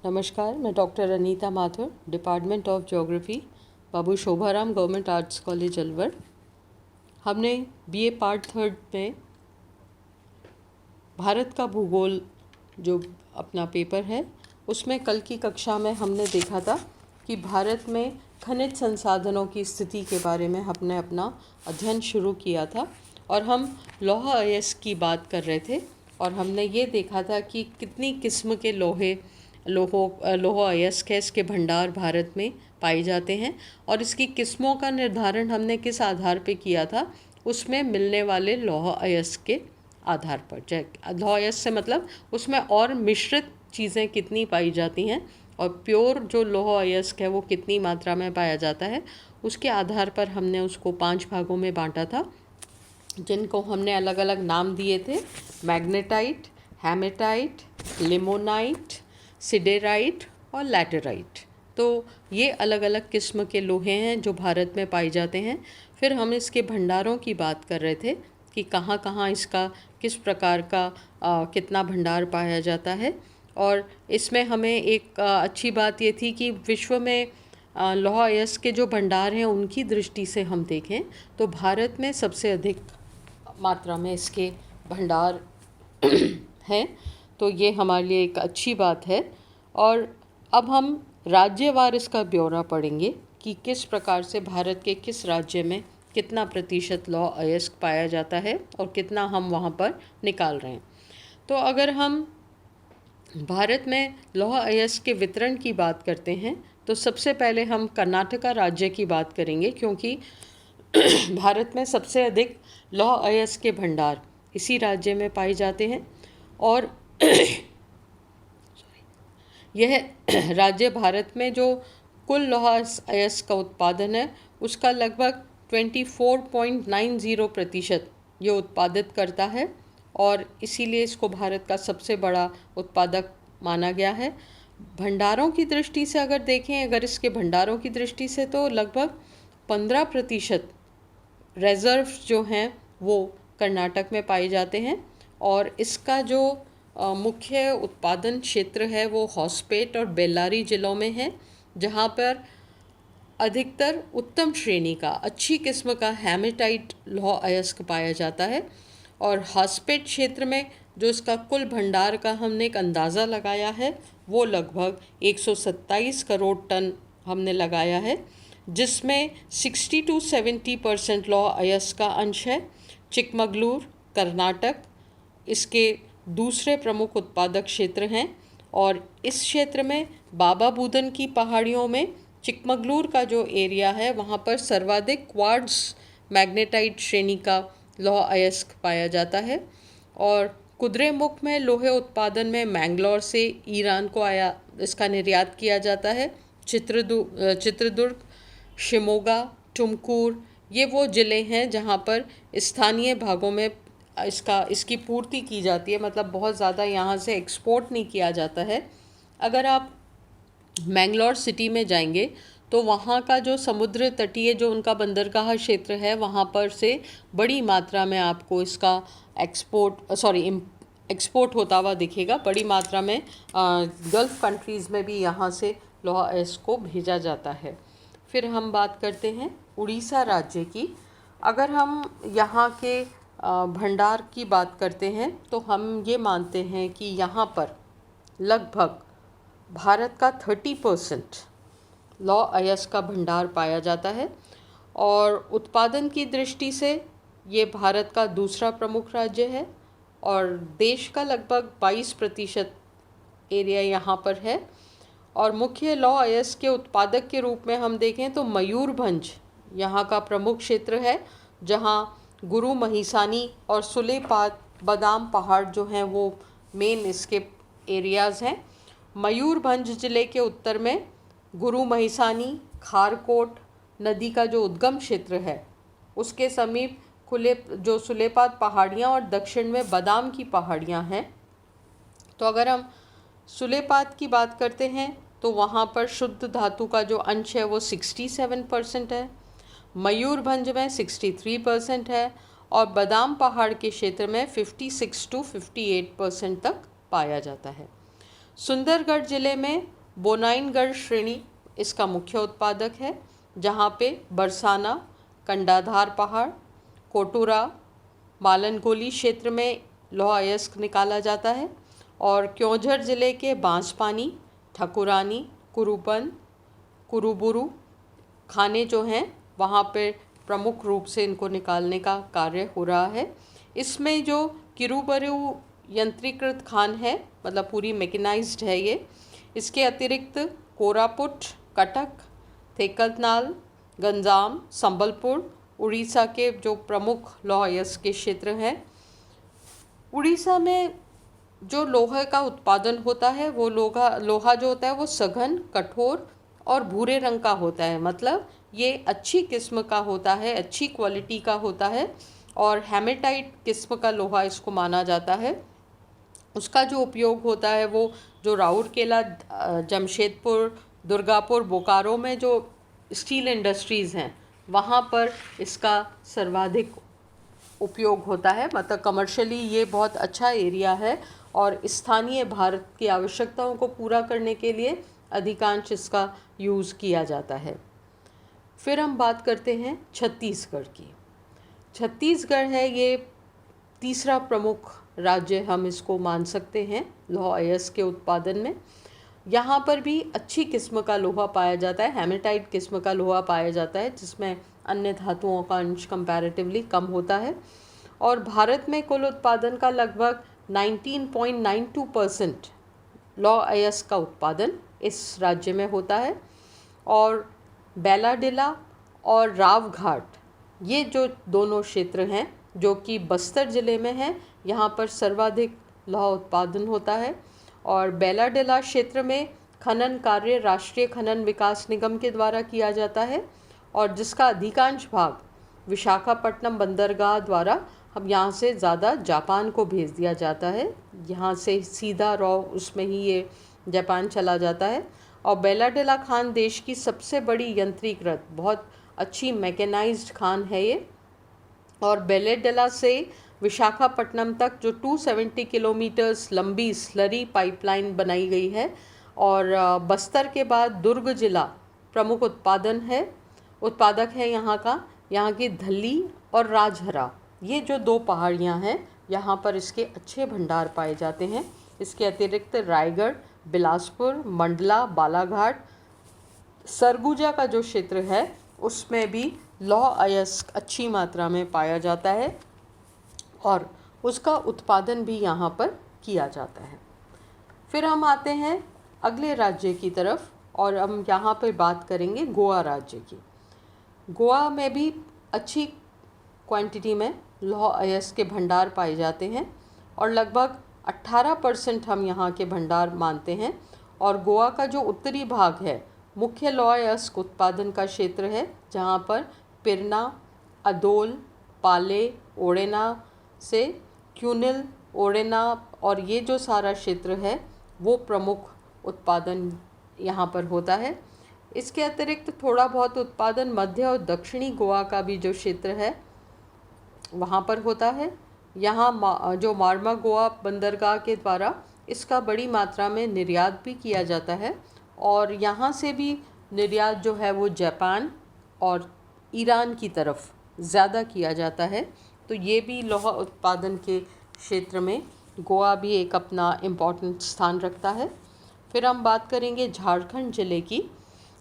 नमस्कार, मैं doctor Anita Mathur, department of geography, Babu Shobharam government arts college Alwar. हमने बीए पार्ट थर्ड में भारत का भूगोल जो अपना पेपर है उसमें कल की कक्षा में हमने देखा था कि भारत में खनिज संसाधनों की स्थिति के बारे में हमने अपना अध्ययन शुरू किया था और हम लौह अयस्क की बात कर रहे थे और हमने ये देखा था कि कितनी किस्म के लौह अयस्क है, इसके भंडार भारत में पाए जाते हैं और इसकी किस्मों का निर्धारण हमने किस आधार पे किया था, उसमें मिलने वाले लौह अयस्क के आधार पर। लौह अयस्क से मतलब उसमें और मिश्रित चीज़ें कितनी पाई जाती हैं और प्योर जो लौह अयस्क है वो कितनी मात्रा में पाया जाता है, उसके आधार पर हमने उसको 5 भागों में बांटा था, जिनको हमने अलग अलग नाम दिए थे। मैग्नेटाइट, हेमेटाइट, लिमोनाइट, सिडेराइट और लैटेराइट। तो ये अलग अलग किस्म के लोहे हैं जो भारत में पाए जाते हैं। फिर हम इसके भंडारों की बात कर रहे थे कि कहाँ कहाँ इसका किस प्रकार का कितना भंडार पाया जाता है। और इसमें हमें एक अच्छी बात ये थी कि विश्व में लौह अयस्क के जो भंडार हैं उनकी दृष्टि से हम देखें तो भारत में सबसे अधिक मात्रा में इसके भंडार हैं, तो ये हमारे लिए एक अच्छी बात है। और अब हम राज्यवार इसका ब्यौरा पढ़ेंगे कि किस प्रकार से भारत के किस राज्य में कितना प्रतिशत लौह अयस्क पाया जाता है और कितना हम वहाँ पर निकाल रहे हैं। तो अगर हम भारत में लौह अयस्क के वितरण की बात करते हैं तो सबसे पहले हम कर्नाटका राज्य की बात करेंगे, क्योंकि भारत में सबसे अधिक लौह अयस्क के भंडार इसी राज्य में पाए जाते हैं और यह राज्य भारत में जो कुल लौह अयस्क का उत्पादन है उसका लगभग 24.90% ये उत्पादित करता है और इसीलिए इसको भारत का सबसे बड़ा उत्पादक माना गया है। भंडारों की दृष्टि से अगर देखें, अगर इसके भंडारों की दृष्टि से तो लगभग 15% रिजर्व जो हैं वो कर्नाटक में पाए जाते हैं और इसका जो मुख्य उत्पादन क्षेत्र है वो होसपेट और बेल्लारी ज़िलों में है, जहाँ पर अधिकतर उत्तम श्रेणी का अच्छी किस्म का हेमेटाइट लौह अयस्क पाया जाता है। और होसपेट क्षेत्र में जो इसका कुल भंडार का हमने एक अंदाज़ा लगाया है वो लगभग 127 करोड़ टन हमने लगाया है, जिसमें 60 to 70% लौह अयस्क का अंश है। चिकमगलूर, कर्नाटक इसके दूसरे प्रमुख उत्पादक क्षेत्र हैं और इस क्षेत्र में बाबा बूदन की पहाड़ियों में चिकमगलूर का जो एरिया है वहाँ पर सर्वाधिक क्वार्ट्ज मैग्नेटाइट श्रेणी का लौह अयस्क पाया जाता है। और कुद्रेमुख में लोहे उत्पादन में मैंगलोर से ईरान को इसका निर्यात किया जाता है। चित्रदुर्ग, शिमोगा, टुमकुर ये वो ज़िले हैं जहाँ पर स्थानीय भागों में इसकी पूर्ति की जाती है, मतलब बहुत ज़्यादा यहाँ से एक्सपोर्ट नहीं किया जाता है। अगर आप मैंगलोर सिटी में जाएंगे तो वहाँ का जो समुद्र तटीय जो उनका बंदरगाह क्षेत्र है वहाँ पर से बड़ी मात्रा में आपको इसका एक्सपोर्ट होता हुआ दिखेगा। बड़ी मात्रा में गल्फ़ कंट्रीज़ में भी यहाँ से लौह अयस्क को भेजा जाता है। फिर हम बात करते हैं उड़ीसा राज्य की। अगर हम यहाँ के भंडार की बात करते हैं तो हम ये मानते हैं कि यहाँ पर लगभग भारत का 30% लौह अयस्क का भंडार पाया जाता है और उत्पादन की दृष्टि से ये भारत का दूसरा प्रमुख राज्य है और देश का लगभग 22% एरिया यहाँ पर है। और मुख्य लौह अयस्क के उत्पादक के रूप में हम देखें तो मयूरभंज यहाँ का प्रमुख क्षेत्र है, जहाँ गुरु महिसानी और सुलेपात बादाम पहाड़ जो हैं वो मेन इसके एरियाज़ हैं। मयूरभंज ज़िले के उत्तर में गुरु महिसानी, खारकोट नदी का जो उद्गम क्षेत्र है उसके समीप जो सुलेपात पहाड़ियाँ और दक्षिण में बादाम की पहाड़ियाँ हैं। तो अगर हम सुलेपात की बात करते हैं तो वहाँ पर शुद्ध धातु का जो अंश है वो 67% है, मयूरभंज में 63% है और बादाम पहाड़ के क्षेत्र में 56 to 58% तक पाया जाता है। सुंदरगढ़ ज़िले में बोनाइनगढ़ श्रेणी इसका मुख्य उत्पादक है, जहाँ पे बरसाना, कंडाधार पहाड़, कोटुरा, मालनकोली क्षेत्र में लौह अयस्क निकाला जाता है। और क्योंझर ज़िले के बांसपानी, ठकुरानी, कुरुपन, कुरुबुरु खाने जो हैं वहाँ पे प्रमुख रूप से इनको निकालने का कार्य हो रहा है। इसमें जो किरुबरु यंत्रीकृत खान है, मतलब पूरी मैकेनाइज्ड है ये। इसके अतिरिक्त कोरापुट, कटक, थेकलनाल, गंजाम, संबलपुर उड़ीसा के जो प्रमुख लौह अयस्क के क्षेत्र हैं। उड़ीसा में जो लोहे का उत्पादन होता है वो लोहा जो होता है वो सघन, कठोर और भूरे रंग का होता है। मतलब ये अच्छी किस्म का होता है, अच्छी क्वालिटी का होता है और हेमेटाइट किस्म का लोहा इसको माना जाता है। उसका जो उपयोग होता है वो जो राउरकेला, जमशेदपुर, दुर्गापुर, बोकारो में जो स्टील इंडस्ट्रीज़ हैं वहाँ पर इसका सर्वाधिक उपयोग होता है। मतलब कमर्शियली ये बहुत अच्छा एरिया है और स्थानीय भारत की आवश्यकताओं को पूरा करने के लिए अधिकांश इसका यूज़ किया जाता है। फिर हम बात करते हैं छत्तीसगढ़ की। छत्तीसगढ़ है ये तीसरा प्रमुख राज्य, हम इसको मान सकते हैं लौह अयस्क के उत्पादन में। यहाँ पर भी अच्छी किस्म का लोहा पाया जाता है, हेमेटाइट किस्म का लोहा पाया जाता है, जिसमें अन्य धातुओं का अंश कंपैरेटिवली कम होता है। और भारत में कुल उत्पादन का लगभग 19.92% लौह अयस्क का उत्पादन इस राज्य में होता है। और बैलाडिला और रावघाट ये जो दोनों क्षेत्र हैं जो कि बस्तर ज़िले में है, यहाँ पर सर्वाधिक लौह उत्पादन होता है। और बैलाडिला क्षेत्र में खनन कार्य राष्ट्रीय खनन विकास निगम के द्वारा किया जाता है और जिसका अधिकांश भाग विशाखापट्टनम बंदरगाह द्वारा हम यहाँ से ज़्यादा जापान को भेज दिया जाता है। यहाँ से सीधा रॉ उसमें ही ये जापान चला जाता है। और बैलाडिला खान देश की सबसे बड़ी यंत्रीकृत, बहुत अच्छी मैकेनाइज्ड खान है ये। और बैलाडिला से विशाखापट्टनम तक जो 270 किलोमीटर्स लंबी स्लरी पाइपलाइन बनाई गई है। और बस्तर के बाद दुर्ग जिला प्रमुख उत्पादक है यहाँ की धल्ली और राजहरा, ये जो दो पहाड़ियाँ हैं यहाँ पर इसके अच्छे भंडार पाए जाते हैं। इसके अतिरिक्त रायगढ़, बिलासपुर, मंडला, बालाघाट, सरगुजा का जो क्षेत्र है उसमें भी लौह अयस्क अच्छी मात्रा में पाया जाता है और उसका उत्पादन भी यहाँ पर किया जाता है। फिर हम आते हैं अगले राज्य की तरफ और हम यहाँ पर बात करेंगे गोवा राज्य की। गोवा में भी अच्छी क्वांटिटी में लौह अयस्क के भंडार पाए जाते हैं और लगभग 18% हम यहाँ के भंडार मानते हैं। और गोवा का जो उत्तरी भाग है मुख्य लौह अयस्क उत्पादन का क्षेत्र है, जहाँ पर पिरना, अदोल, पाले, ओडेना से क्यूनिल, ओडेना और ये जो सारा क्षेत्र है वो प्रमुख उत्पादन यहाँ पर होता है। इसके अतिरिक्त थोड़ा बहुत उत्पादन मध्य और दक्षिणी गोवा का भी जो क्षेत्र है वहाँ पर होता है। यहाँ जो मार्मा गोवा बंदरगाह के द्वारा इसका बड़ी मात्रा में निर्यात भी किया जाता है और यहाँ से भी निर्यात जो है वो जापान और ईरान की तरफ ज़्यादा किया जाता है। तो ये भी लौह उत्पादन के क्षेत्र में गोवा भी एक अपना इम्पॉर्टेंट स्थान रखता है। फिर हम बात करेंगे झारखंड ज़िले की।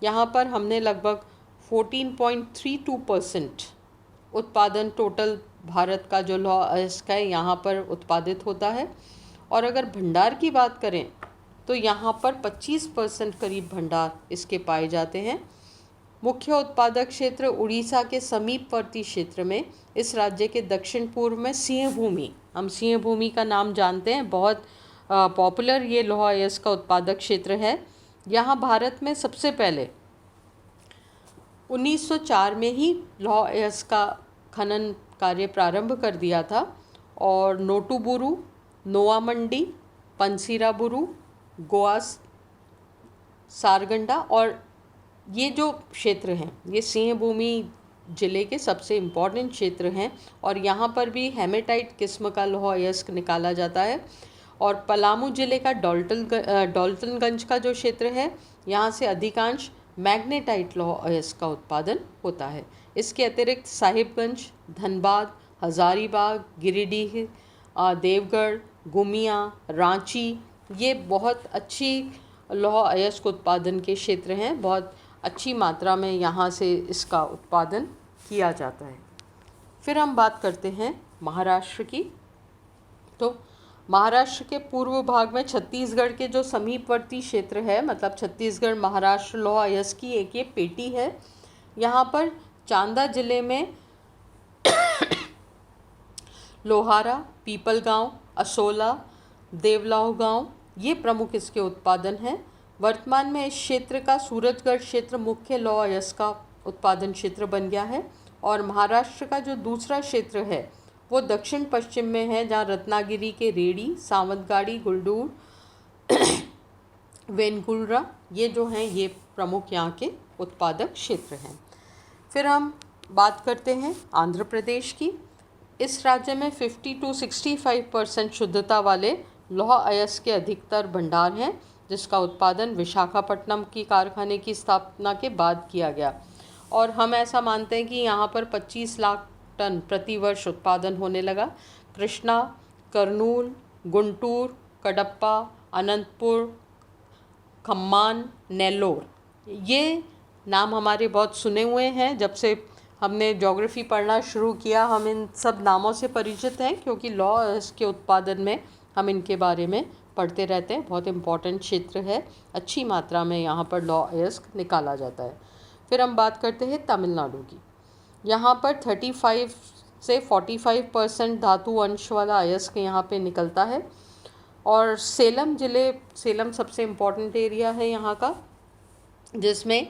यहाँ पर हमने लगभग 14.32% उत्पादन टोटल भारत का जो लौह अयस्क है यहाँ पर उत्पादित होता है। और अगर भंडार की बात करें तो यहाँ पर 25% करीब भंडार इसके पाए जाते हैं। मुख्य उत्पादक क्षेत्र उड़ीसा के समीपवर्ती क्षेत्र में इस राज्य के दक्षिण पूर्व में सिंहभूमि, हम सिंहभूमि का नाम जानते हैं, बहुत पॉपुलर ये लौह अयस्क का उत्पादक क्षेत्र है। यहाँ भारत में सबसे पहले 1904 में ही लौह अयस्क का खनन कार्य प्रारंभ कर दिया था और नोटुबुरु, नोआमंडी, पंसीराबुरु, गोवा, सारगंडा और ये जो क्षेत्र हैं ये सिंहभूमि ज़िले के सबसे इम्पॉर्टेंट क्षेत्र हैं और यहाँ पर भी हेमेटाइट किस्म का लौह अयस्क निकाला जाता है। और पलामू जिले का डॉल्टनगंज का जो क्षेत्र है, यहाँ से अधिकांश मैग्नेटाइट लौह अयस्क का उत्पादन होता है। इसके अतिरिक्त साहिबगंज, धनबाद, हज़ारीबाग, गिरिडीह, देवगढ़, गुमिया, रांची, ये बहुत अच्छी लौह अयस्क उत्पादन के क्षेत्र हैं। बहुत अच्छी मात्रा में यहाँ से इसका उत्पादन किया जाता है। फिर हम बात करते हैं महाराष्ट्र की। तो महाराष्ट्र के पूर्व भाग में छत्तीसगढ़ के जो समीपवर्ती क्षेत्र है, मतलब छत्तीसगढ़ महाराष्ट्र लौह अयस्क की एक ये पेटी है। यहाँ पर चांदा जिले में लोहारा, पीपलगांव, असोला, देवलाव गांव, ये प्रमुख इसके उत्पादन हैं। वर्तमान में इस क्षेत्र का सूरजगढ़ क्षेत्र मुख्य लौह अयस्क का उत्पादन क्षेत्र बन गया है। और महाराष्ट्र का जो दूसरा क्षेत्र है वो दक्षिण पश्चिम में है, जहाँ रत्नागिरी के रेडी, सावंतगाड़ी, गुलडूर, वेनगुल्रा, ये जो हैं ये प्रमुख यहाँ के उत्पादक क्षेत्र हैं। फिर हम बात करते हैं आंध्र प्रदेश की। इस राज्य में 50 to 65% शुद्धता वाले लौह अयस्क के अधिकतर भंडार हैं, जिसका उत्पादन विशाखापट्टनम की कारखाने की स्थापना के बाद किया गया। और हम ऐसा मानते हैं कि यहाँ पर 25 लाख टन प्रति वर्ष उत्पादन होने लगा। कृष्णा, कर्नूल, गुंटूर, कडप्पा, अनंतपुर, खम्मान, नेल्लोर, ये नाम हमारे बहुत सुने हुए हैं। जब से हमने ज्योग्राफी पढ़ना शुरू किया हम इन सब नामों से परिचित हैं, क्योंकि लौह अयस्क के उत्पादन में हम इनके बारे में पढ़ते रहते हैं। बहुत इम्पॉर्टेंट क्षेत्र है, अच्छी मात्रा में यहाँ पर लौह अयस्क निकाला जाता है। फिर हम बात करते हैं तमिलनाडु की। यहाँ पर 35 से 45% धातु अंश वाला अयस्क यहाँ पे निकलता है। और सेलम सबसे इम्पॉर्टेंट एरिया है यहाँ का, जिसमें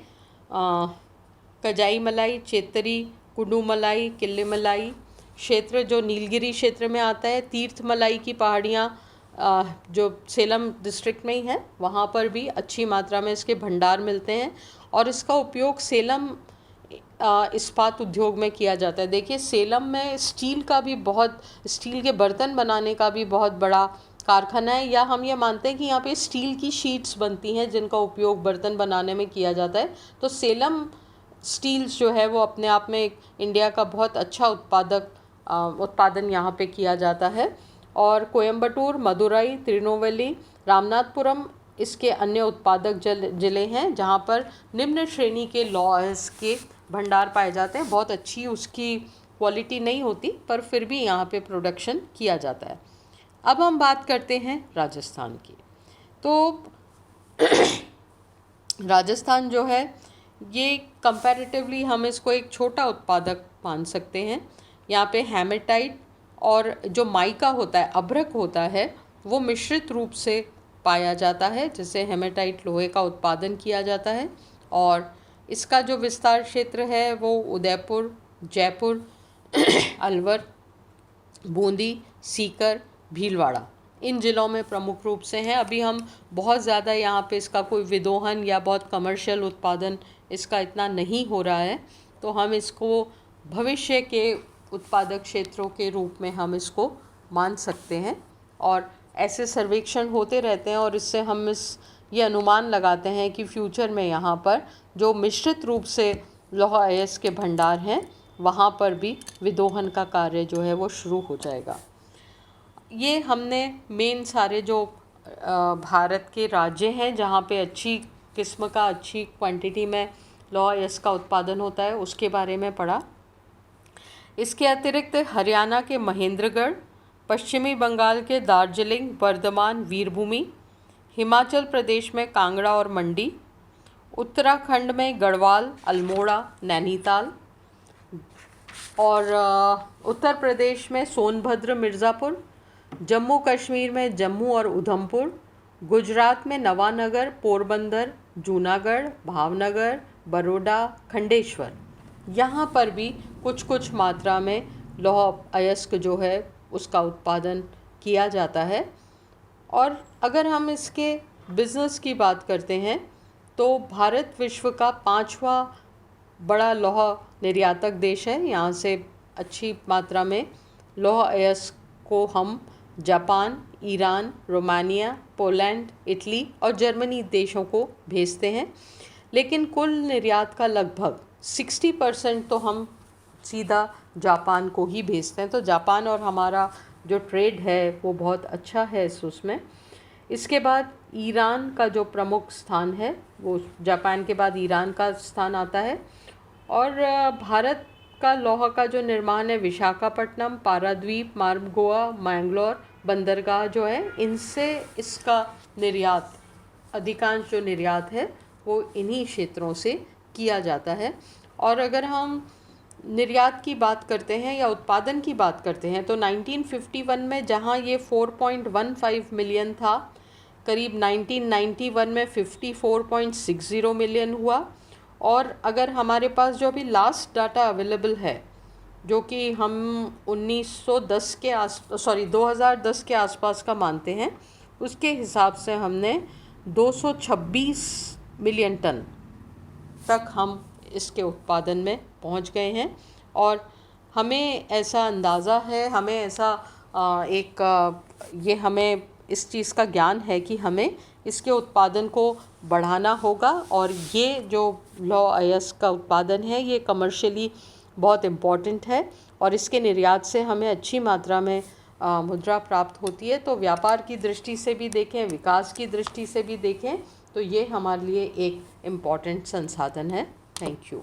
कजाई मलाई, चेतरी, कुडुमलाई, किल्लीमलाई क्षेत्र जो नीलगिरी क्षेत्र में आता है, तीर्थमलाई की पहाड़ियाँ जो सेलम डिस्ट्रिक्ट में ही है, वहाँ पर भी अच्छी मात्रा में इसके भंडार मिलते हैं। और इसका उपयोग सेलम इस्पात उद्योग में किया जाता है। देखिए, सेलम में स्टील के बर्तन बनाने का भी बहुत बड़ा कारखाना है, या हम ये मानते हैं कि यहाँ पे स्टील की शीट्स बनती हैं जिनका उपयोग बर्तन बनाने में किया जाता है। तो सेलम स्टील्स जो है वो अपने आप में एक इंडिया का बहुत अच्छा उत्पादन यहाँ पे किया जाता है। और कोयम्बटूर, मदुरई, तिरुनेलवेली, रामनाथपुरम इसके अन्य उत्पादक जिले हैं, जहाँ पर निम्न श्रेणी के लौह अयस्क के भंडार पाए जाते हैं। बहुत अच्छी उसकी क्वालिटी नहीं होती, पर फिर भी यहाँ पे प्रोडक्शन किया जाता है। अब हम बात करते हैं राजस्थान की। तो राजस्थान जो है ये कंपैरेटिवली हम इसको एक छोटा उत्पादक मान सकते हैं। यहाँ पे हेमेटाइट और जो माइका होता है, अभ्रक होता है, वो मिश्रित रूप से पाया जाता है, जिससे हेमेटाइट लोहे का उत्पादन किया जाता है। और इसका जो विस्तार क्षेत्र है वो उदयपुर, जयपुर, अलवर, बूंदी, सीकर, भीलवाड़ा, इन ज़िलों में प्रमुख रूप से हैं। अभी हम बहुत ज़्यादा यहाँ पे इसका कोई विदोहन या बहुत कमर्शियल उत्पादन इसका इतना नहीं हो रहा है, तो हम इसको भविष्य के उत्पादक क्षेत्रों के रूप में हम इसको मान सकते हैं। और ऐसे सर्वेक्षण होते रहते हैं और इससे हम ये अनुमान लगाते हैं कि फ्यूचर में यहाँ पर जो मिश्रित रूप से लौह अयस्क के भंडार हैं वहाँ पर भी विदोहन का कार्य जो है वो शुरू हो जाएगा। ये हमने मेन सारे जो भारत के राज्य हैं जहाँ पे अच्छी किस्म का, अच्छी क्वांटिटी में लौह अयस्क का उत्पादन होता है, उसके बारे में पढ़ा। इसके अतिरिक्त हरियाणा के महेंद्रगढ़, पश्चिमी बंगाल के दार्जिलिंग, बर्धमान, वीरभूमि, हिमाचल प्रदेश में कांगड़ा और मंडी, उत्तराखंड में गढ़वाल, अल्मोड़ा, नैनीताल, और उत्तर प्रदेश में सोनभद्र, मिर्ज़ापुर, जम्मू कश्मीर में जम्मू और उधमपुर, गुजरात में नवानगर, पोरबंदर, जूनागढ़, भावनगर, बड़ौदा, खंडेश्वर, यहाँ पर भी कुछ कुछ मात्रा में लौह अयस्क जो है उसका उत्पादन किया जाता है। और अगर हम इसके बिज़नेस की बात करते हैं तो भारत विश्व का 5वां बड़ा लौह निर्यातक देश है। यहाँ से अच्छी मात्रा में लौह अयस्क को हम Japan, Iran, Romania, Poland, Italy और जर्मनी देशों को भेजते हैं। लेकिन कुल निर्यात का लगभग 60% तो हम सीधा जापान को ही भेजते हैं। तो जापान और हमारा जो ट्रेड है वो बहुत अच्छा है उसमें। इसके बाद ईरान का जो प्रमुख स्थान है वो जापान के बाद ईरान का स्थान आता है। और भारत का लौह का जो निर्माण है विशाखापट्टनम, पारादीप, मार्गोआ, मैंगलोर बंदरगाह जो है, इनसे इसका निर्यात, अधिकांश जो निर्यात है वो इन्हीं क्षेत्रों से किया जाता है। और अगर हम निर्यात की बात करते हैं या उत्पादन की बात करते हैं तो 1951 में जहां ये 4.15 मिलियन था, करीब 1991 में 54.60 मिलियन हुआ। और अगर हमारे पास जो अभी लास्ट डाटा अवेलेबल है, जो कि हम 2010 के आसपास का मानते हैं, उसके हिसाब से हमने 226 मिलियन टन तक हम इसके उत्पादन में पहुंच गए हैं। और हमें ऐसा अंदाज़ा है, हमें ऐसा हमें इस चीज़ का ज्ञान है कि हमें इसके उत्पादन को बढ़ाना होगा। और ये जो लौह अयस्क का उत्पादन है ये कमर्शियली बहुत इम्पॉर्टेंट है और इसके निर्यात से हमें अच्छी मात्रा में मुद्रा प्राप्त होती है। तो व्यापार की दृष्टि से भी देखें, विकास की दृष्टि से भी देखें, तो ये हमारे लिए एक इम्पॉर्टेंट संसाधन है। Thank you.